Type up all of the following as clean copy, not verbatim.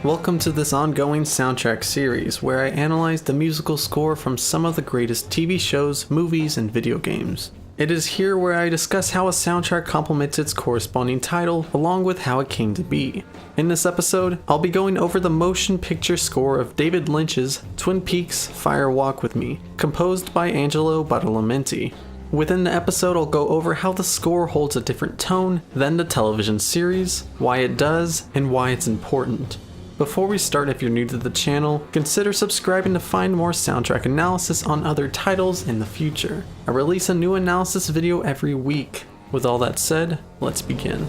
Welcome to this ongoing soundtrack series where I analyze the musical score from some of the greatest TV shows, movies, and video games. It is here where I discuss how a soundtrack complements its corresponding title along with how it came to be. In this episode, I'll be going over the motion picture score of David Lynch's Twin Peaks Fire Walk With Me, composed by Angelo Badalamenti. Within the episode, I'll go over how the score holds a different tone than the television series, why it does, and why it's important. Before we start, if you're new to the channel, consider subscribing to find more soundtrack analysis on other titles in the future. I release a new analysis video every week. With all that said, let's begin.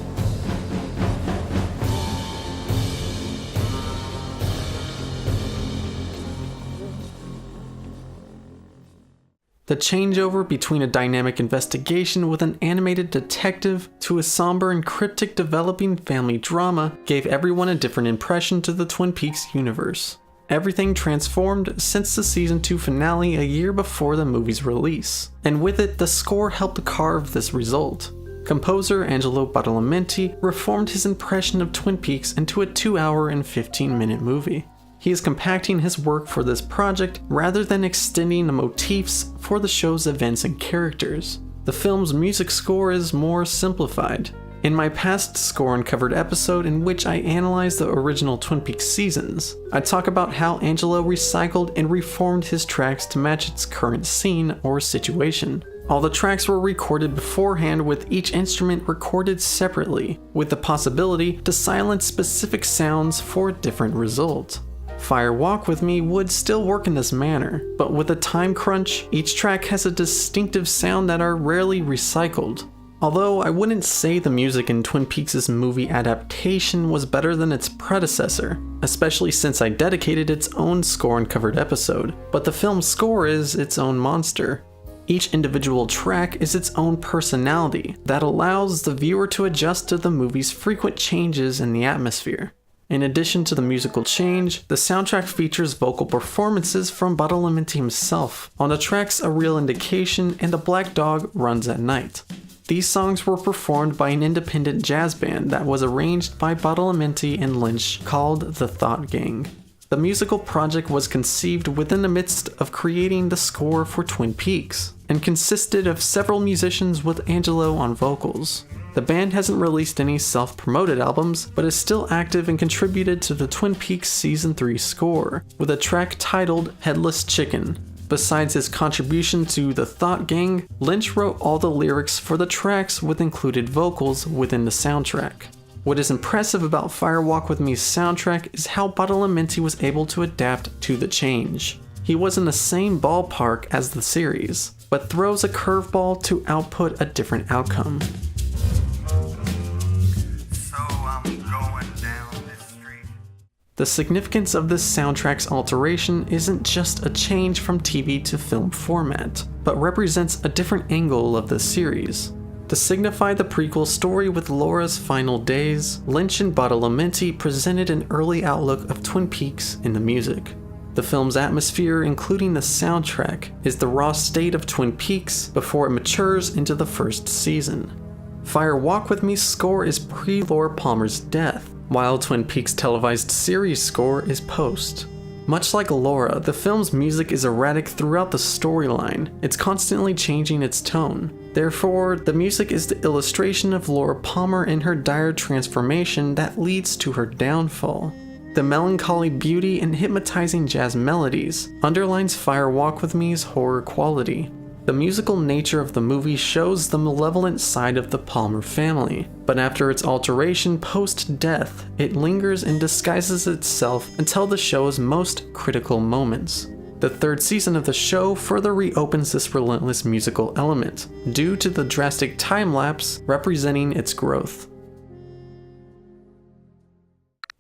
The changeover between a dynamic investigation with an animated detective to a somber and cryptic developing family drama gave everyone a different impression to the Twin Peaks universe. Everything transformed since the season 2 finale a year before the movie's release, and with it, the score helped carve this result. Composer Angelo Badalamenti reformed his impression of Twin Peaks into a 2-hour and 15-minute movie. He is compacting his work for this project rather than extending the motifs for the show's events and characters. The film's music score is more simplified. In my past Score Uncovered episode in which I analyzed the original Twin Peaks seasons, I talk about how Angelo recycled and reformed his tracks to match its current scene or situation. All the tracks were recorded beforehand with each instrument recorded separately, with the possibility to silence specific sounds for a different result. Fire Walk With Me would still work in this manner, but with a time crunch, each track has a distinctive sound that are rarely recycled. Although I wouldn't say the music in Twin Peaks' movie adaptation was better than its predecessor, especially since I dedicated its own Score Uncovered episode, but the film's score is its own monster. Each individual track is its own personality that allows the viewer to adjust to the movie's frequent changes in the atmosphere. In addition to the musical change, the soundtrack features vocal performances from Badalamenti himself on the tracks A Real Indication and A Black Dog Runs at Night. These songs were performed by an independent jazz band that was arranged by Badalamenti and Lynch called the Thought Gang. The musical project was conceived within the midst of creating the score for Twin Peaks, and consisted of several musicians with Angelo on vocals. The band hasn't released any self-promoted albums, but is still active and contributed to the Twin Peaks Season 3 score, with a track titled Headless Chicken. Besides his contribution to the Thought Gang, Lynch wrote all the lyrics for the tracks with included vocals within the soundtrack. What is impressive about Fire Walk With Me's soundtrack is how Badalamenti was able to adapt to the change. He was in the same ballpark as the series, but throws a curveball to output a different outcome. The significance of this soundtrack's alteration isn't just a change from TV to film format, but represents a different angle of the series. To signify the prequel story with Laura's final days, Lynch and Badalamenti presented an early outlook of Twin Peaks in the music. The film's atmosphere, including the soundtrack, is the raw state of Twin Peaks before it matures into the first season. Fire Walk With Me's score is pre-Laura Palmer's death, while Twin Peaks' televised series score is post. Much like Laura, the film's music is erratic throughout the storyline. It's constantly changing its tone. Therefore, the music is the illustration of Laura Palmer and her dire transformation that leads to her downfall. The melancholy beauty and hypnotizing jazz melodies underlines Fire Walk With Me's horror quality. The musical nature of the movie shows the malevolent side of the Palmer family, but after its alteration post-death, it lingers and disguises itself until the show's most critical moments. The third season of the show further reopens this relentless musical element, due to the drastic time lapse representing its growth.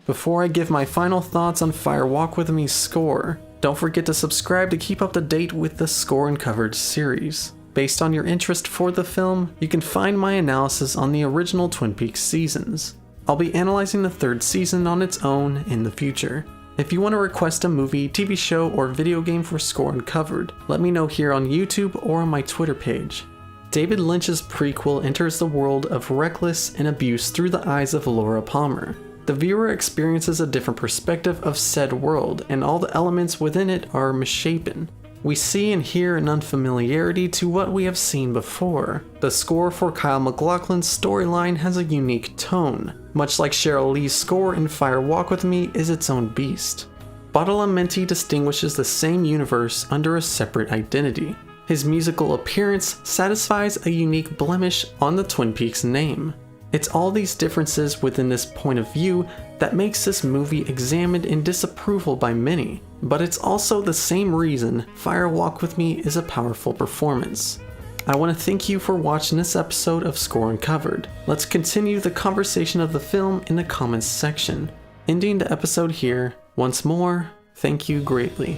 Before I give my final thoughts on Fire Walk With Me's score, don't forget to subscribe to keep up to date with the Score Uncovered series. Based on your interest for the film, you can find my analysis on the original Twin Peaks seasons. I'll be analyzing the third season on its own in the future. If you want to request a movie, TV show, or video game for Score Uncovered, let me know here on YouTube or on my Twitter page. David Lynch's prequel enters the world of reckless and abuse through the eyes of Laura Palmer. The viewer experiences a different perspective of said world, and all the elements within it are misshapen. We see and hear an unfamiliarity to what we have seen before. The score for Kyle MacLachlan's storyline has a unique tone, much like Cheryl Lee's score in Fire Walk With Me is its own beast. Badalamenti distinguishes the same universe under a separate identity. His musical appearance satisfies a unique blemish on the Twin Peaks name. It's all these differences within this point of view that makes this movie examined in disapproval by many, but it's also the same reason Fire Walk With Me is a powerful performance. I want to thank you for watching this episode of Score Uncovered. Let's continue the conversation of the film in the comments section. Ending the episode here, once more, thank you greatly.